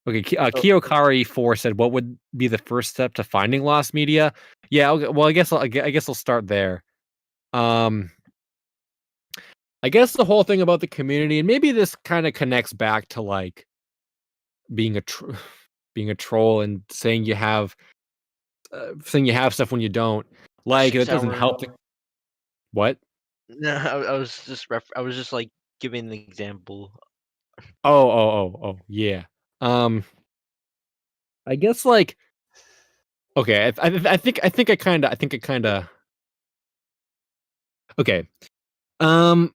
Okay, Kiyokari4 said, "What would be the first step to finding lost media?" Yeah, okay, well, I guess I'll start there. I guess the whole thing about the community, and maybe this kind of connects back to like being a being a troll and saying you have stuff when you don't. Like that doesn't help. What? No, I was just like giving an example. Oh, yeah. I guess like okay. I think I kind of okay. Um,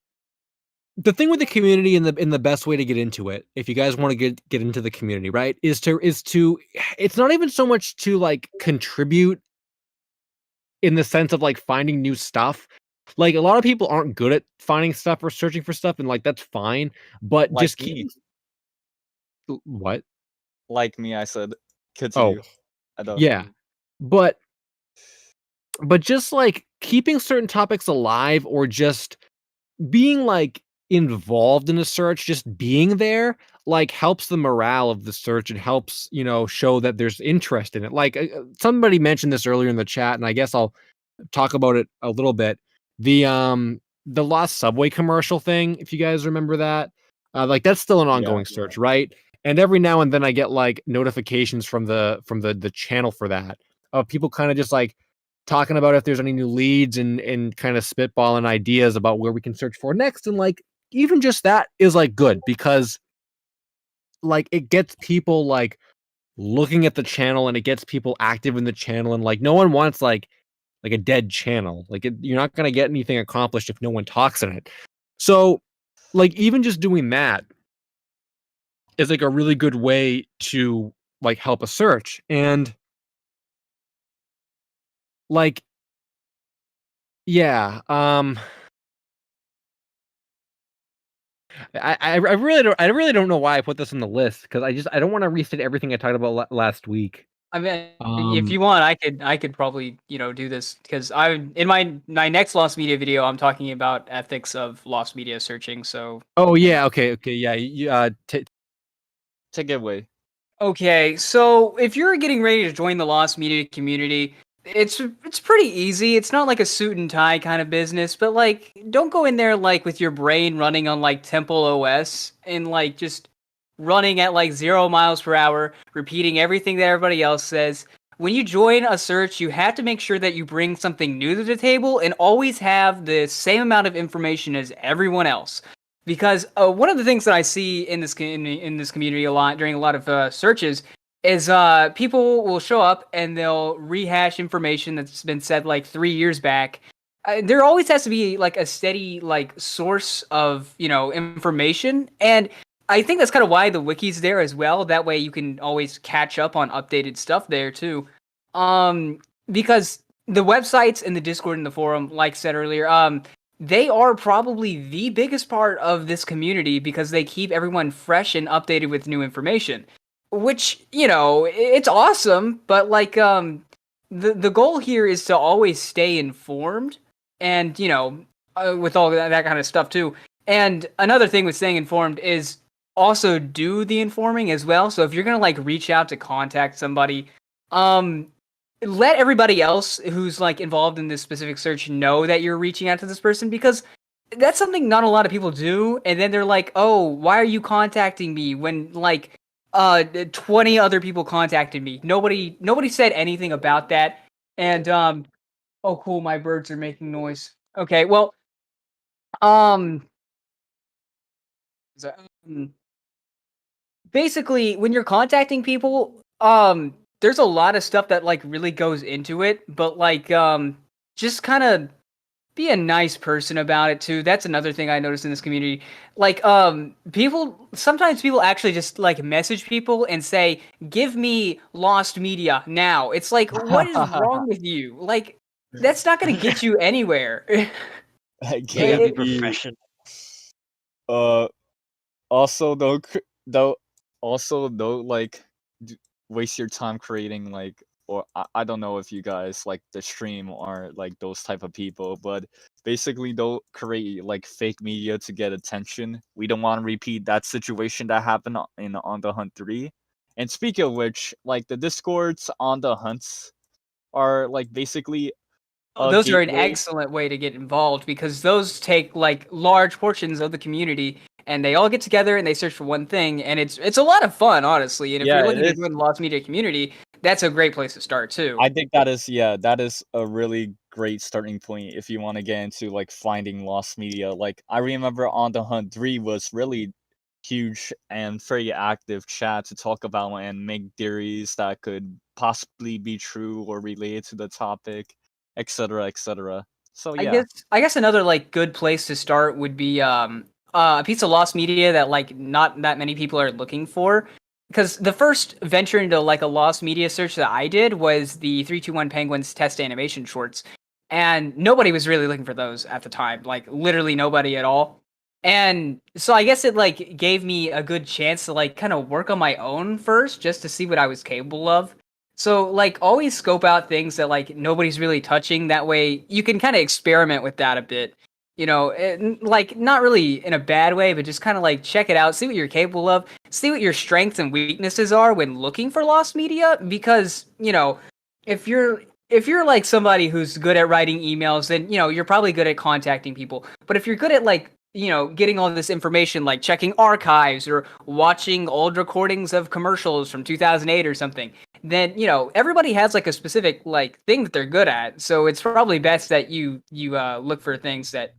the thing with the community and the best way to get into it, if you guys want to get into the community, right, is to it's not even so much to like contribute in the sense of like finding new stuff. Like a lot of people aren't good at finding stuff or searching for stuff, and like that's fine. But Like just me. what? Like me, I said. Oh, Continue. I don't. yeah, but just like keeping certain topics alive or just being like involved in a search, just being there, like helps the morale of the search and helps, show that there's interest in it. Like somebody mentioned this earlier in the chat, and I guess I'll talk about it a little bit. The lost subway commercial thing, if you guys remember that, like that's still an ongoing search, right? And every now and then I get like notifications from the channel for that of people kind of just like talking about if there's any new leads and kind of spitballing ideas about where we can search for next. And like even just that is like good because like it gets people like looking at the channel and it gets people active in the channel, and like no one wants like a dead channel. Like you're not going to get anything accomplished if no one talks in it. So like even just doing that is like a really good way to like help a search. And like yeah, I really don't know why I put this on the list because I don't want to restate everything I talked about last week. I mean, if you want, I could probably do this because in my next lost media video I'm talking about ethics of lost media searching. So oh yeah, okay, yeah, you Take it away. okay, so if you're getting ready to join the lost media community, it's pretty easy. It's not like a suit and tie kind of business, but like don't go in there like with your brain running on like Temple OS and like just running at like 0 miles per hour, repeating everything that everybody else says. When you join a search, you have to make sure that you bring something new to the table and always have the same amount of information as everyone else. Because one of the things that I see in this community a lot during a lot of searches is people will show up and they'll rehash information that's been said like 3 years back. There always has to be like a steady like source of information, and I think that's kind of why the wiki's there as well. That way you can always catch up on updated stuff there too. Because the websites and the Discord and the forum, like I said earlier, they are probably the biggest part of this community because they keep everyone fresh and updated with new information. Which, it's awesome, but like the goal here is to always stay informed and, with all that kind of stuff too. And another thing with staying informed is also do the informing as well. So if you're going to like reach out to contact somebody, let everybody else who's like involved in this specific search know that you're reaching out to this person, because that's something not a lot of people do. And then they're like, "Oh, why are you contacting me?" When like 20 other people contacted me. Nobody said anything about that. And oh cool, my birds are making noise. Okay, well, um basically when you're contacting people, there's a lot of stuff that like really goes into it, but like just kind of be a nice person about it too. That's another thing I noticed in this community. Like sometimes people actually just like message people and say, "Give me lost media now." It's like, what is wrong with you? Like that's not going to get you anywhere. I You gotta be can't be. professional. Also don't like waste your time creating like, or I don't know if you guys like the stream or like those type of people, but basically don't create like fake media to get attention. We don't want to repeat that situation that happened in On the Hunt 3. And speaking of which, like the discords on the hunts are like basically a Those are an gateway. excellent way to get involved because those take like large portions of the community and they all get together and they search for one thing and it's a lot of fun, honestly. And if Yeah, you're it looking to is. join the Lost Media community, that's a great place to start too. I think that is a really great starting point if you want to get into like finding lost media. Like I remember On the Hunt 3 was really huge and very active chat to talk about and make theories that could possibly be true or related to the topic, etc., etc. So yeah. I guess another like good place to start would be a piece of lost media that like not that many people are looking for. Because the first venture into like a lost media search that I did was the 321 Penguins test animation shorts. And nobody was really looking for those at the time. Like literally nobody at all. And so I guess it like gave me a good chance to like kind of work on my own first just to see what I was capable of. So like always scope out things that like nobody's really touching. That way you can kind of experiment with that a bit. You know, like not really in a bad way, but just kind of like check it out, see what you're capable of, see what your strengths and weaknesses are when looking for lost media. Because you know, if you're like somebody who's good at writing emails, then you know you're probably good at contacting people. But if you're good at like getting all this information, like checking archives or watching old recordings of commercials from 2008 or something, then everybody has like a specific like thing that they're good at. So it's probably best that you look for things that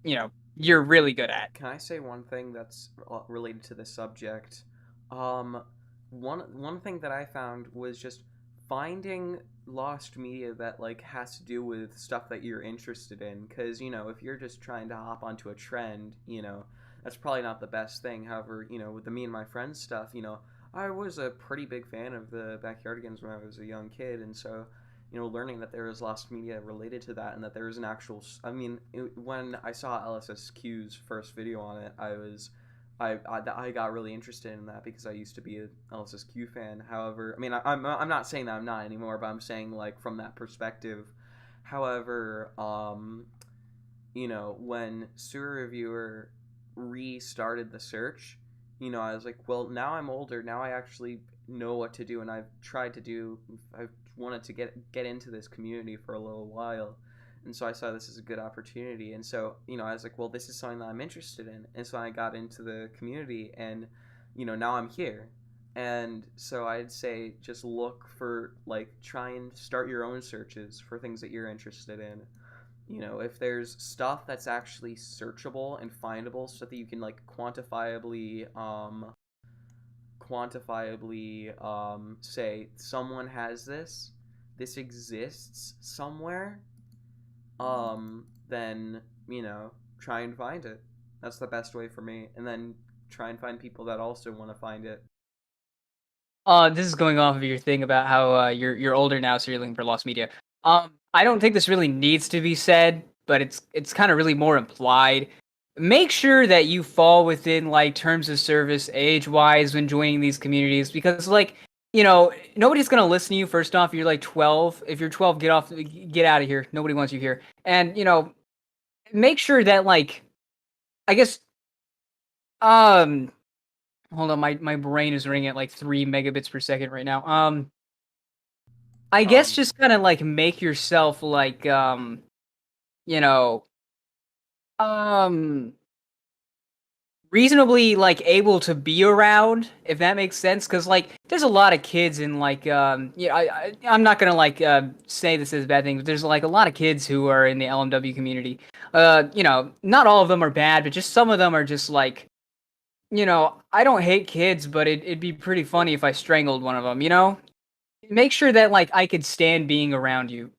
you're really good at. Can I say one thing that's related to this subject? One thing that I found was just finding lost media that like has to do with stuff that you're interested in. Because if you're just trying to hop onto a trend, that's probably not the best thing. However, with the me and my friends stuff, I was a pretty big fan of the Backyardigans when I was a young kid, and so learning that there was lost media related to that and that there was an actual. I mean, when I saw LSSQ's first video on it, I got really interested in that because I used to be a LSSQ fan. However, I mean, I'm not saying that I'm not anymore, but I'm saying like from that perspective. However, when Sewer Reviewer restarted the search, I was like, well, now I'm older. Now I actually know what to do, and I've wanted to get into this community for a little while, and so I saw this as a good opportunity, and so I was like, well, this is something that I'm interested in, and so I got into the community, and now I'm here, and so I'd say just look for like try and start your own searches for things that you're interested in. If there's stuff that's actually searchable and findable so that you can like quantifiably say someone has this exists somewhere, then try and find it. That's the best way for me, and then try and find people that also want to find it. This is going off of your thing about how you're older now, so you're looking for lost media. I don't think this really needs to be said, but it's kind of really more implied. Make sure that you fall within like terms of service age-wise when joining these communities, because like nobody's gonna listen to you. First off, you're like 12. If you're 12, get out of here. Nobody wants you here. And make sure that like I guess hold on, my brain is ringing at like 3 megabits per second right now. I guess just kind of like make yourself like reasonably like able to be around, if that makes sense, because like there's a lot of kids in like I'm not gonna like say this is a bad thing, but there's like a lot of kids who are in the LMW community. Not all of them are bad, but just some of them are just like I don't hate kids, but it'd be pretty funny if I strangled one of them, Make sure that, like, I could stand being around you.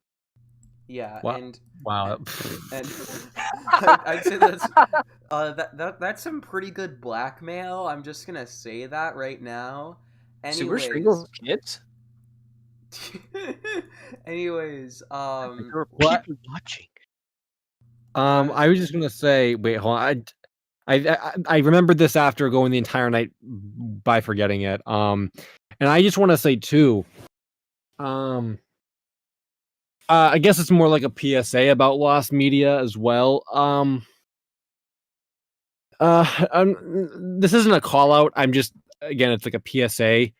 Yeah, Wow. and Wow. and I'd say that's some pretty good blackmail. I'm just gonna say that right now. Sewer Anyways, strangles kids? anyways, There are What? people watching. I was just gonna say, wait, hold on. I remembered this after going the entire night by forgetting it. And I just want to say too. I guess it's more like a PSA about lost media as well. This isn't a call out. I'm just, again, it's like a PSA.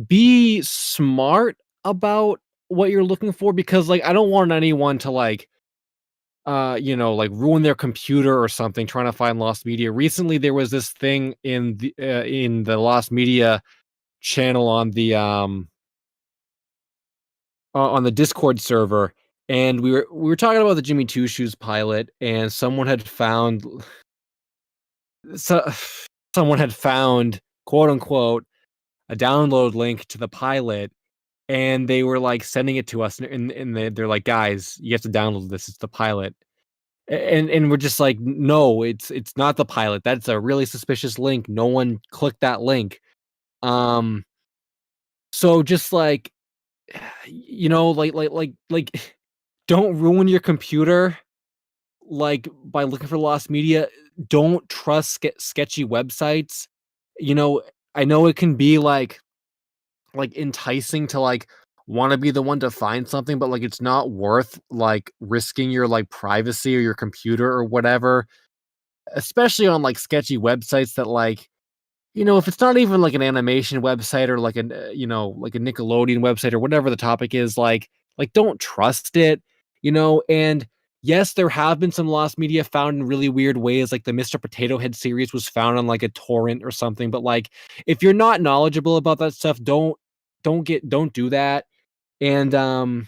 be smart about what you're looking for, because like I don't want anyone to like like ruin their computer or something trying to find lost media. Recently there was this thing in the lost media channel on the Discord server, and we were talking about the Jimmy Two Shoes pilot, and so, someone had found, quote unquote, a download link to the pilot, and they were like sending it to us, and they're like, guys, you have to download this. It's the pilot. And we're just like, no, it's not the pilot. That's a really suspicious link. No one clicked that link. So just like, like don't ruin your computer like by looking for lost media. Don't trust sketchy websites. You know, I know it can be like enticing to like want to be the one to find something, but like it's not worth like risking your like privacy or your computer or whatever, especially on like sketchy websites that like, if it's not even like an animation website or like like a Nickelodeon website or whatever the topic is, like don't trust it, and yes, there have been some lost media found in really weird ways, like the Mr. Potato Head series was found on like a torrent or something, but like if you're not knowledgeable about that stuff, don't do that. And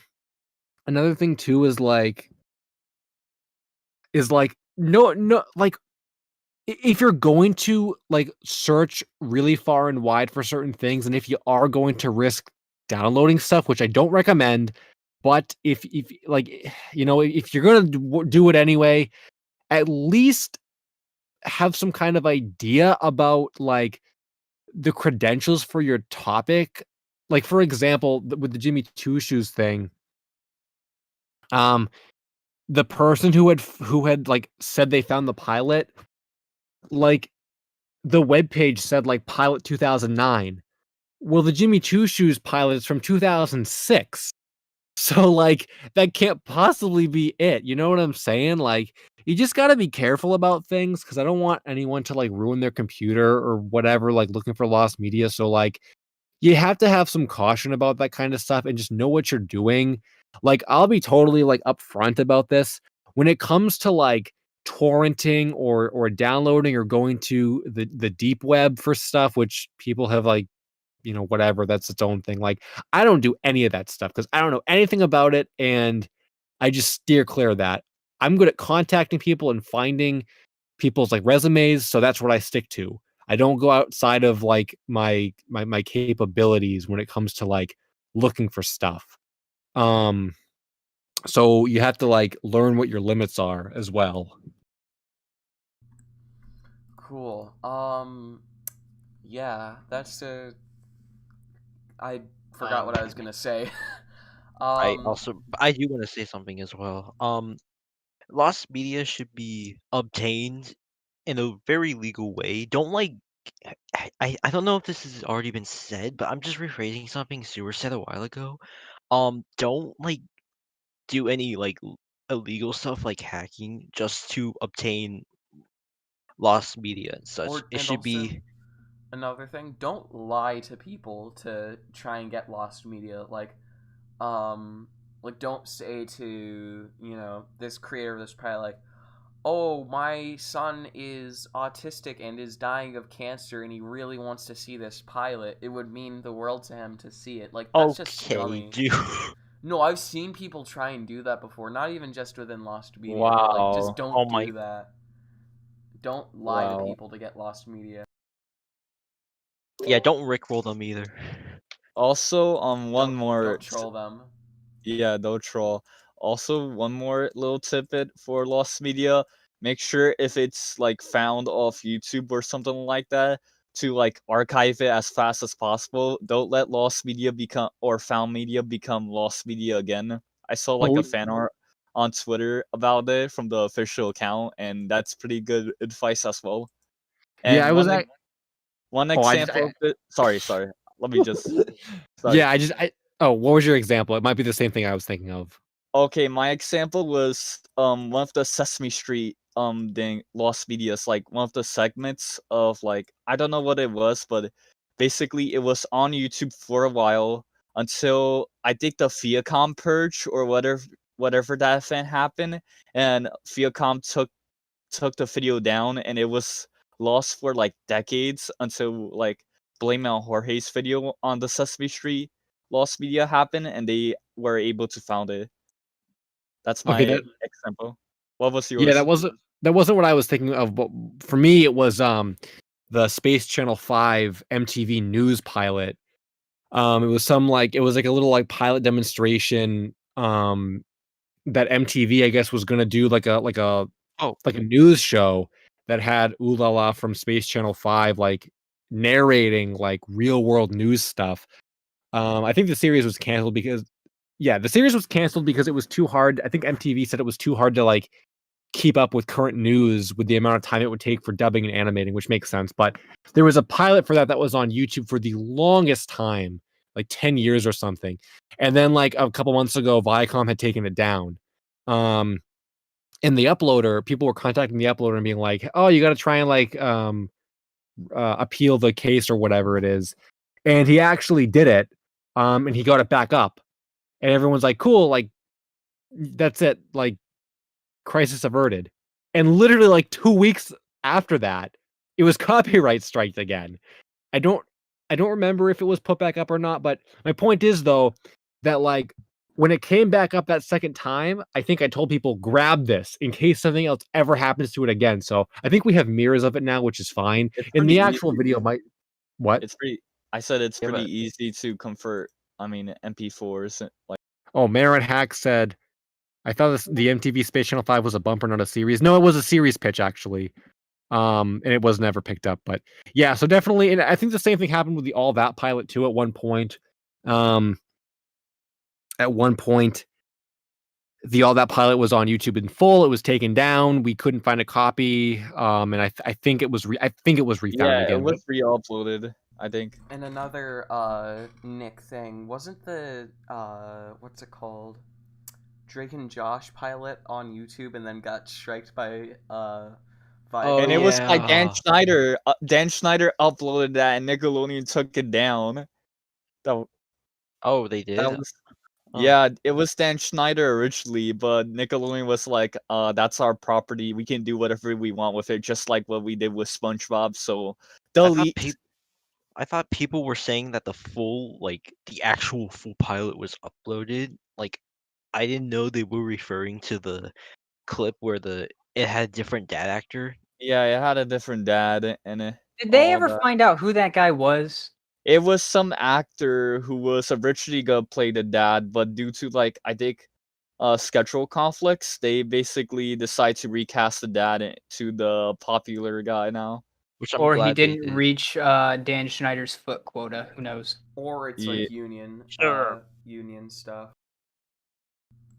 another thing too is like no like if you're going to like search really far and wide for certain things, and if you are going to risk downloading stuff, which I don't recommend, but if like if you're going to do it anyway, at least have some kind of idea about like the credentials for your topic. Like for example, with the Jimmy Two Shoes thing, um the person who had like said they found the pilot, like the webpage said like pilot 2009. Well, the Jimmy Two Shoes pilot is from 2006. So like that can't possibly be it. You know what I'm saying? Like you just got to be careful about things, cuz I don't want anyone to like ruin their computer or whatever like looking for lost media. So like you have to have some caution about that kind of stuff and just know what you're doing. Like I'll be totally like upfront about this when it comes to like torrenting or downloading or going to the deep web for stuff, which people have like, whatever, that's its own thing. Like I don't do any of that stuff because I don't know anything about it, and I just steer clear of that. I'm good at contacting people and finding people's like resumes, so that's what I stick to. I don't go outside of like my capabilities when it comes to like looking for stuff. Um so you have to like learn what your limits are as well. Cool. Yeah, that's I forgot what I was gonna say. um, I do want to say something as well. Lost media should be obtained in a very legal way. Don't like I don't know if this has already been said, but I'm just rephrasing something Sewer said a while ago. Don't like do any like illegal stuff like hacking just to obtain lost media and such. It and should also be another thing, don't lie to people to try and get lost media. Um, like don't say to this creator of this pilot like, oh, my son is autistic and is dying of cancer and he really wants to see this pilot. It would mean the world to him to see it. Like, that's just okay, scummy. dude. No, I've seen people try and do that before, not even just within Lost Media, but like just Wow. don't Oh my. do that. Don't lie to Wow. people to get Lost Media. Yeah, don't rickroll them either. Also, one more. Don't troll them. Yeah, no troll. Also, one more little tidbit for lost media. Make sure if it's like found off YouTube or something like that, to like archive it as fast as possible. Don't let lost media become or found media become lost media again. I saw like Oh a fan art on Twitter about it from the official account, and that's pretty good advice as well. yeah, And one oh example of it. Sorry. Let me just. Sorry. yeah, I oh, what was your example? It might be the same thing I was thinking of. Okay, my example was one of the Sesame Street lost medias, like one of the segments of like I don't know what it was, but basically it was on YouTube for a while until I think the Viacom purge or whatever that event happened, and Viacom took the video down, and it was lost for like decades until like Blame It on Jorge's video on the Sesame Street Lost Media happened, and they were able to found it. That's Okay, my example. What was yeah, yours? that wasn't what I was thinking of, but for me it was the Space Channel 5 MTV News pilot. It was like a little like pilot demonstration that MTV I guess was gonna do Oh, like a news show that had Ooh La La from Space Channel 5 like narrating like real world news stuff. I think the series was canceled because the series was canceled because it was too hard. I think MTV said it was too hard to like keep up with current news with the amount of time it would take for dubbing and animating, which makes sense. But there was a pilot for that was on YouTube for the longest time, like 10 years or something. And then like a couple months ago, Viacom had taken it down. And the uploader, people were contacting the uploader and being like, "Oh, you got to try and like appeal the case or whatever it is." And he actually did it. And he got it back up. And everyone's like, "Cool, like that's it. Like crisis averted." And literally like 2 weeks after that, it was copyright striked again. I don't I don't remember if it was put back up or not, but my point is though that like when it came back up that second time, I think I told people grab this in case something else ever happens to it again. So I think we have mirrors of it now, which is fine. It's In pretty the actual easy. video might what? It's pretty. I said it's Yeah, pretty but- easy to convert. I mean, MP4s. Like, Oh, Marin Hack said I thought the MTV Space Channel 5 was a bumper, not a series. No, it was a series pitch actually. And it was never picked up. But yeah, so definitely, and I think the same thing happened with the All That pilot too at one point. At one point, the All That pilot was on YouTube in full. It was taken down. We couldn't find a copy. And I think it was refound yeah, again. it was re-uploaded. I think. And another Nick thing, wasn't the what's it called? Drake and Josh pilot on YouTube and then got striked by Oh, And it was by Dan yeah. Schneider. Dan Schneider uploaded that, and Nickelodeon took it down. That Oh, they did. that was. Oh. Yeah, it was Dan Schneider originally, but Nickelodeon was like, "That's our property. We can do whatever we want with it, just like what we did with SpongeBob." So delete. I thought people were saying that the actual full pilot was uploaded. Like, I didn't know they were referring to the clip where it had a different dad actor. Yeah, it had a different dad in it. Did they all ever that. find out who that guy was? It was some actor who was originally gonna play the dad, but due to like I think schedule conflicts, they basically decide to recast the dad to the popular guy now. Which I'm Or he glad they didn't did. reach Dan Schneider's foot quota. Who knows? or it's Yeah. like union Sure. union stuff.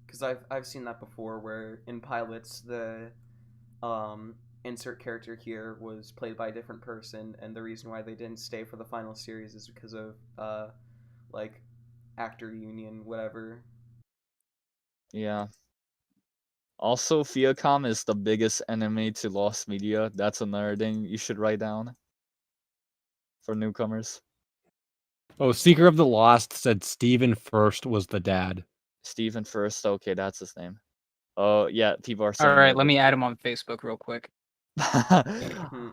Because I've seen that before, where in pilots the insert character here was played by a different person, and the reason why they didn't stay for the final series is because of like actor union, whatever. Yeah. Also, Viacom is the biggest enemy to Lost Media. That's another thing you should write down for newcomers. Oh, Seeker of the Lost said Stephen First was the dad. Stephen First. Okay, that's his name. Oh yeah, people are saying. All right, let me add him on Facebook real quick. Hmm.